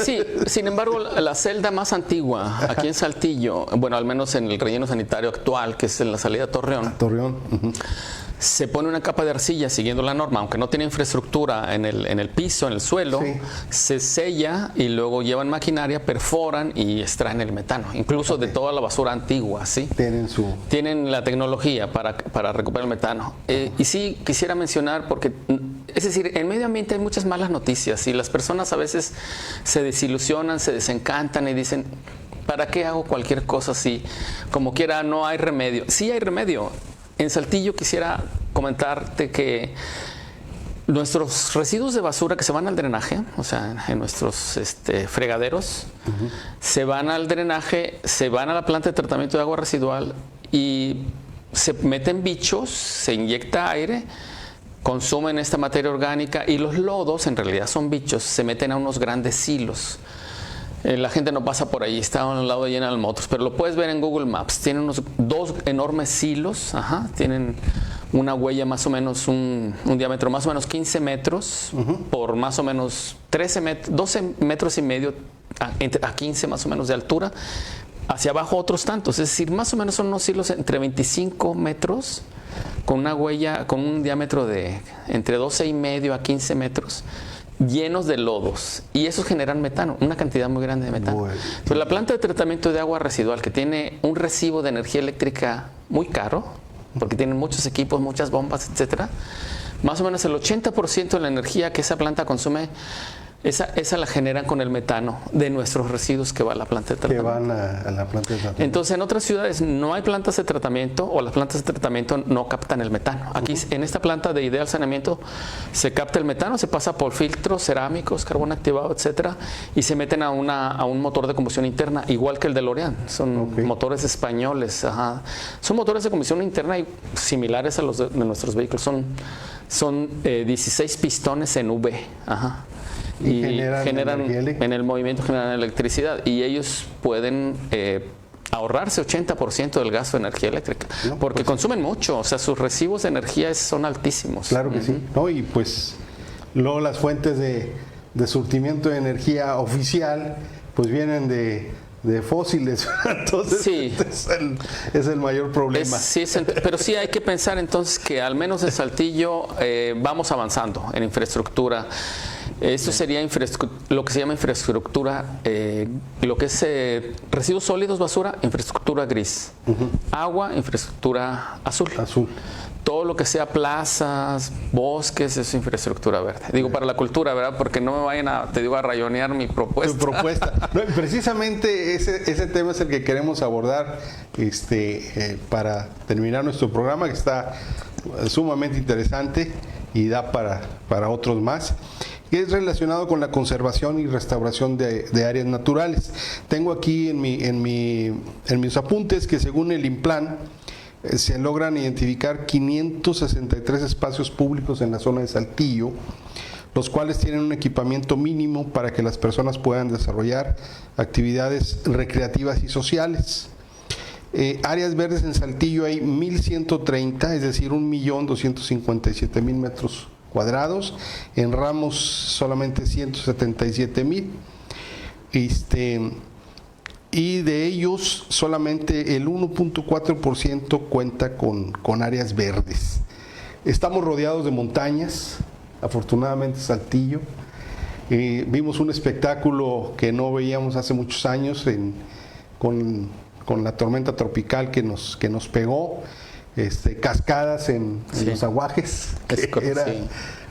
Sí, sin embargo, la celda más antigua aquí en Saltillo, bueno, al menos en el relleno sanitario actual, que es en la salida a Torreón, se pone una capa de arcilla siguiendo la norma, aunque no tiene infraestructura en el piso, en el suelo, se sella y luego llevan maquinaria, perforan y extraen el metano, incluso de toda la basura antigua, ¿sí? Tienen la tecnología para recuperar el metano. Y sí, quisiera mencionar, porque, es decir, en medio ambiente hay muchas malas noticias y las personas a veces se desilusionan, se desencantan y dicen, ¿para qué hago cualquier cosa así? Como quiera, no hay remedio. Sí hay remedio. En Saltillo quisiera comentarte que nuestros residuos de basura que se van al drenaje, o sea, en nuestros fregaderos, se van al drenaje, se van a la planta de tratamiento de agua residual y se meten bichos, se inyecta aire, consumen esta materia orgánica y los lodos, en realidad son bichos, se meten a unos grandes silos. La gente no pasa por ahí, está a un lado de General Motors, pero lo puedes ver en Google Maps. Tienen unos 2 enormes silos, tienen una huella más o menos, un diámetro más o menos 15 metros por más o menos 12 metros y medio a 15 más o menos de altura. Hacia abajo otros tantos, es decir, más o menos son unos silos entre 25 metros con una huella, con un diámetro de entre 12 y medio a 15 metros. Llenos de lodos, y esos generan metano, una cantidad muy grande de metano. Bueno. Pues la planta de tratamiento de agua residual, que tiene un recibo de energía eléctrica muy caro, porque tienen muchos equipos, muchas bombas, etcétera, más o menos el 80% de la energía que esa planta consume, esa la generan con el metano de nuestros residuos que va a la planta de tratamiento. Que van a la planta de tratamiento. Entonces, en otras ciudades no hay plantas de tratamiento o las plantas de tratamiento no captan el metano. Aquí, en esta planta de Ideal Saneamiento, se capta el metano, se pasa por filtros cerámicos, carbón activado, etcétera, y se meten a un motor de combustión interna, igual que el de L'Oreal. Son motores españoles. Son motores de combustión interna y similares a los de nuestros vehículos. Son 16 pistones en V. Y generan en el movimiento generan electricidad y ellos pueden ahorrarse 80% del gasto de energía eléctrica, porque consumen mucho, o sea, sus recibos de energía son altísimos. Claro que sí, ¿no? Y pues luego las fuentes de surtimiento de energía oficial pues vienen de fósiles, entonces sí. es el mayor problema. Pero sí hay que pensar entonces que al menos en Saltillo vamos avanzando en infraestructura. Esto sería lo que se llama infraestructura, lo que es residuos sólidos, basura, infraestructura gris. Agua, infraestructura azul. Todo lo que sea plazas, bosques, es infraestructura verde. Digo, para la cultura, ¿verdad? Porque no me vayan a rayonear mi propuesta. Tu propuesta. No, precisamente ese tema es el que queremos abordar para terminar nuestro programa, que está sumamente interesante y da para otros más, que es relacionado con la conservación y restauración de áreas naturales. Tengo aquí en mis apuntes que según el INPLAN se logran identificar 563 espacios públicos en la zona de Saltillo, los cuales tienen un equipamiento mínimo para que las personas puedan desarrollar actividades recreativas y sociales. Áreas verdes en Saltillo hay 1.130, es decir, 1.257.000 metros cuadrados, en Ramos solamente 177.000, y de ellos solamente el 1.4% cuenta con áreas verdes. Estamos rodeados de montañas, afortunadamente Saltillo. Vimos un espectáculo que no veíamos hace muchos años con la tormenta tropical que nos pegó, cascadas en los aguajes, que era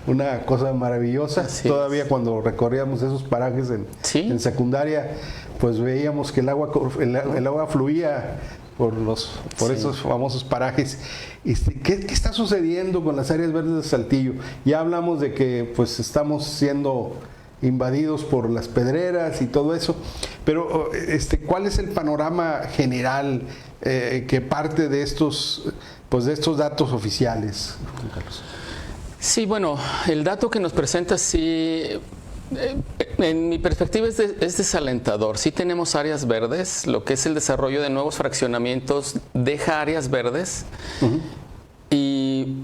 una cosa maravillosa. Todavía cuando recorríamos esos parajes en secundaria, pues veíamos que el agua fluía por esos famosos parajes. ¿Qué está sucediendo con las áreas verdes de Saltillo? Ya hablamos de que pues estamos siendo invadidos por las pedreras y todo eso, pero ¿cuál es el panorama general que parte de estos datos oficiales, Juan Carlos? Sí, bueno, el dato que nos presenta en mi perspectiva es desalentador. Sí tenemos áreas verdes, lo que es el desarrollo de nuevos fraccionamientos deja áreas verdes, y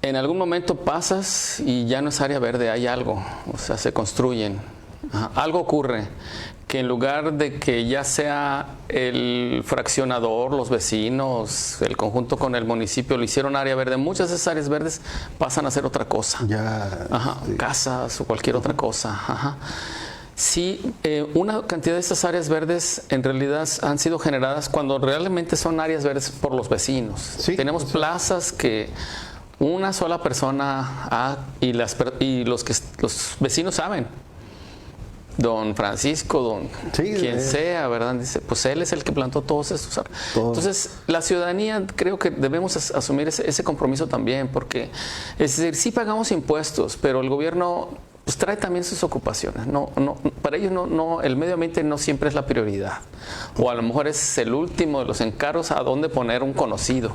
en algún momento pasas y ya no es área verde, hay algo, o sea, se construyen. Ajá. Algo ocurre, que en lugar de que ya sea el fraccionador, los vecinos, el conjunto con el municipio lo hicieron área verde, muchas de esas áreas verdes pasan a ser otra cosa. Ya, Ajá, casas o cualquier otra cosa. Ajá. Sí, una cantidad de estas áreas verdes en realidad han sido generadas cuando realmente son áreas verdes por los vecinos. Sí, tenemos plazas que una sola persona y los vecinos saben. Don Francisco, quien sea, ¿verdad? Dice, pues él es el que plantó todos estos árboles. Entonces, la ciudadanía creo que debemos asumir ese compromiso también, porque es decir, sí pagamos impuestos, pero el gobierno pues trae también sus ocupaciones. Para ellos el medio ambiente no siempre es la prioridad. O a lo mejor es el último de los encargos a dónde poner un conocido,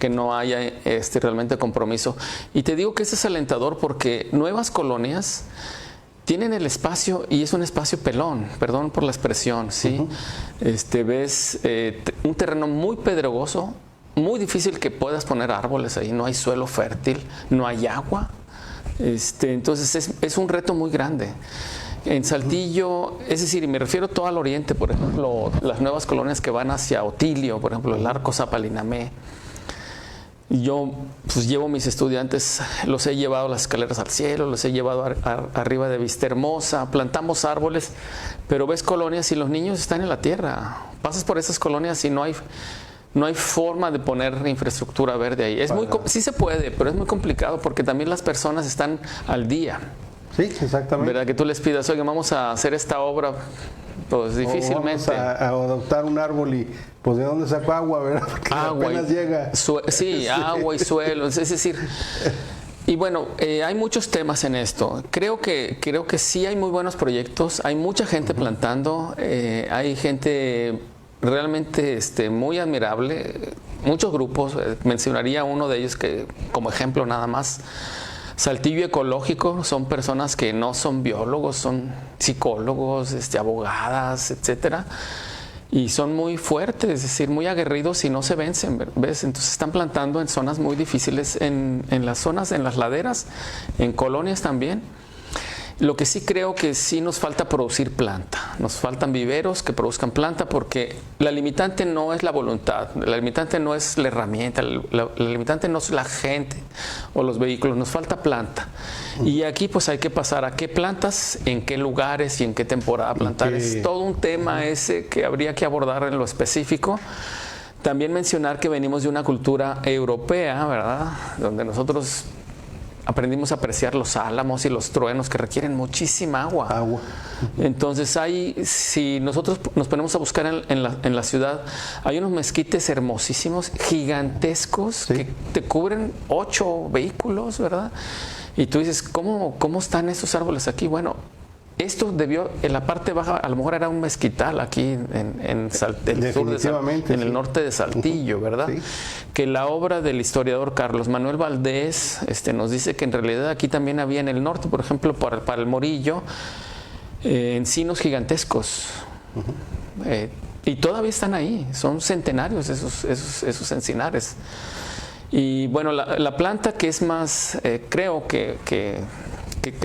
que no haya realmente compromiso. Y te digo que eso es alentador porque nuevas colonias tienen el espacio y es un espacio pelón, perdón por la expresión, ¿sí? Ves un terreno muy pedregoso, muy difícil que puedas poner árboles ahí, no hay suelo fértil, no hay agua. Entonces es un reto muy grande. En Saltillo, es decir, y me refiero todo al oriente, por ejemplo, las nuevas colonias que van hacia Otilio, por ejemplo, el Arco Zapalinamé. Yo pues llevo mis estudiantes, los he llevado a las escaleras al cielo, los he llevado arriba de Vista Hermosa, plantamos árboles, pero ves colonias y los niños están en la tierra. Pasas por esas colonias y no hay forma de poner infraestructura verde ahí. Sí se puede, pero es muy complicado porque también las personas están al día. Sí, exactamente. ¿Verdad? Que tú les pidas, oye, vamos a hacer esta obra, pues difícilmente. Vamos a adoptar un árbol y pues de dónde saco agua, ¿verdad? Porque apenas llega. Sí, agua y suelo, es decir. Y bueno, hay muchos temas en esto. Creo que sí hay muy buenos proyectos, hay mucha gente plantando, hay gente realmente muy admirable, muchos grupos, mencionaría uno de ellos que como ejemplo nada más. Saltillo Ecológico son personas que no son biólogos, son psicólogos, abogadas, etcétera, y son muy fuertes, es decir, muy aguerridos y no se vencen, ¿ves? Entonces están plantando en zonas muy difíciles, en las zonas, en las laderas, en colonias también. Lo que sí creo que sí nos falta producir planta, nos faltan viveros que produzcan planta porque la limitante no es la voluntad, la limitante no es la herramienta, la limitante no es la gente o los vehículos, nos falta planta. Y aquí pues hay que pasar a qué plantas, en qué lugares y en qué temporada plantar. Es todo un tema ese que habría que abordar en lo específico. También mencionar que venimos de una cultura europea, ¿verdad? Donde nosotros aprendimos a apreciar los álamos y los truenos que requieren muchísima agua. Entonces si nosotros nos ponemos a buscar en la ciudad, hay unos mezquites hermosísimos, gigantescos, que te cubren 8 vehículos, ¿verdad? Y tú dices, ¿cómo están esos árboles aquí? Bueno, esto en la parte baja, a lo mejor era un mezquital aquí en el sur en el norte de Saltillo, ¿verdad? Sí. Que la obra del historiador Carlos Manuel Valdés nos dice que en realidad aquí también había en el norte, por ejemplo, para el Morillo, encinos gigantescos. Y todavía están ahí, son centenarios esos encinares. Y bueno, la planta que es más, creo que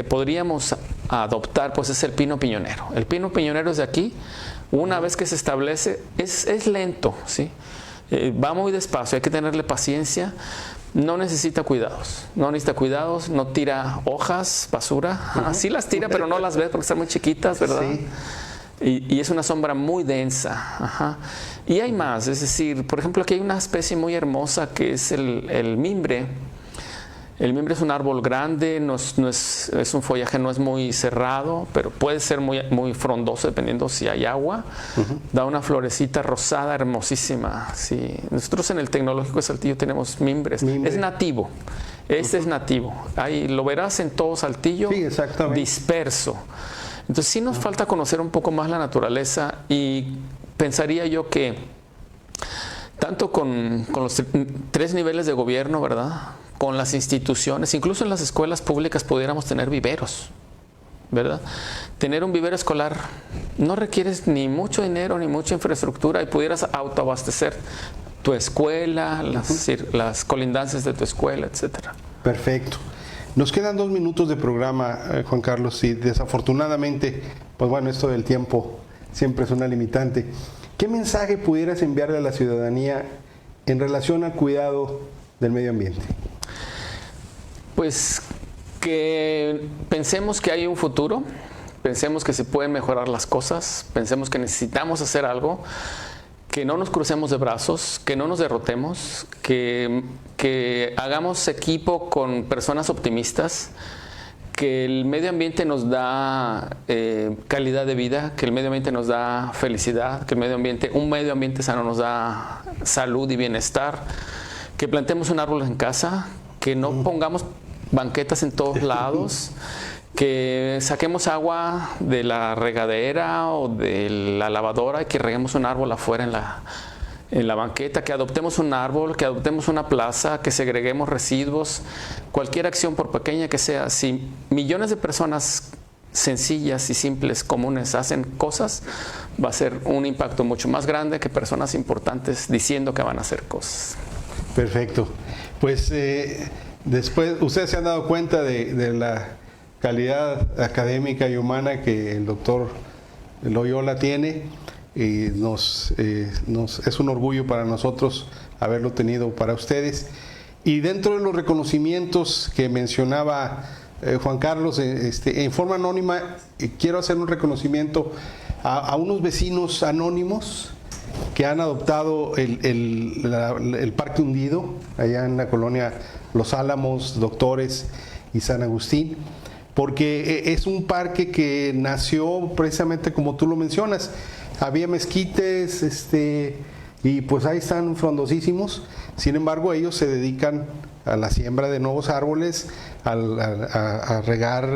podríamos adoptar, pues es el pino piñonero. El pino piñonero es de aquí, una vez que se establece, es lento, ¿sí? Va muy despacio, hay que tenerle paciencia, no necesita cuidados, no tira hojas, basura, sí las tira, pero no las ves porque están muy chiquitas, ¿verdad? Sí. Y es una sombra muy densa. Ajá. Y hay más, es decir, por ejemplo, aquí hay una especie muy hermosa que es el mimbre. El mimbre es un árbol grande, es un follaje, no es muy cerrado, pero puede ser muy frondoso dependiendo si hay agua. Da una florecita rosada hermosísima. Sí. Nosotros en el Tecnológico de Saltillo tenemos mimbres. Es nativo. Es nativo. Ahí lo verás en todo Saltillo, sí, disperso. Entonces sí nos falta conocer un poco más la naturaleza y pensaría yo que tanto con los 3 niveles de gobierno, ¿verdad?, con las instituciones, incluso en las escuelas públicas pudiéramos tener viveros, ¿verdad? Tener un vivero escolar no requieres ni mucho dinero ni mucha infraestructura y pudieras autoabastecer tu escuela, las colindancias de tu escuela, etcétera. Perfecto. Nos quedan 2 minutos de programa, Juan Carlos, y desafortunadamente, pues bueno, esto del tiempo siempre es una limitante. ¿Qué mensaje pudieras enviarle a la ciudadanía en relación al cuidado del medio ambiente? Pues que pensemos que hay un futuro, pensemos que se pueden mejorar las cosas, pensemos que necesitamos hacer algo, que no nos crucemos de brazos, que no nos derrotemos, que hagamos equipo con personas optimistas, que el medio ambiente nos da calidad de vida, que el medio ambiente nos da felicidad, que un medio ambiente sano nos da salud y bienestar, que plantemos un árbol en casa, que no pongamos banquetas en todos lados, que saquemos agua de la regadera o de la lavadora y que reguemos un árbol afuera en la banqueta, que adoptemos un árbol, que adoptemos una plaza, que segreguemos residuos, cualquier acción por pequeña que sea. Si millones de personas sencillas y simples, comunes, hacen cosas, va a ser un impacto mucho más grande que personas importantes diciendo que van a hacer cosas. Perfecto. Pues después, ustedes se han dado cuenta de la calidad académica y humana que el doctor Loyola tiene. Y es un orgullo para nosotros haberlo tenido para ustedes. Y dentro de los reconocimientos que mencionaba Juan Carlos, en forma anónima, quiero hacer un reconocimiento a unos vecinos anónimos que han adoptado el Parque Hundido, allá en la colonia Los Álamos, Doctores y San Agustín, porque es un parque que nació precisamente como tú lo mencionas. Había mezquites, y pues ahí están frondosísimos. Sin embargo, ellos se dedican a la siembra de nuevos árboles, a regar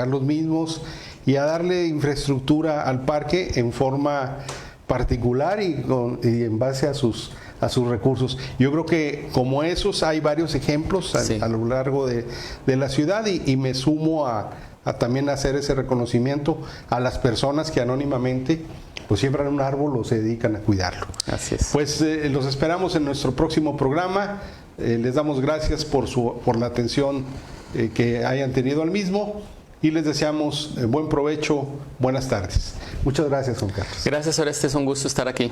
los mismos y a darle infraestructura al parque en forma particular y en base a sus recursos. Yo creo que como esos hay varios ejemplos a lo largo de la ciudad y me sumo a también hacer ese reconocimiento a las personas que anónimamente pues siembran un árbol o se dedican a cuidarlo. Así es. Pues los esperamos en nuestro próximo programa. Les damos gracias por la atención que hayan tenido al mismo y les deseamos buen provecho, buenas tardes. Muchas gracias, Juan Carlos. Gracias, Orestes, es un gusto estar aquí.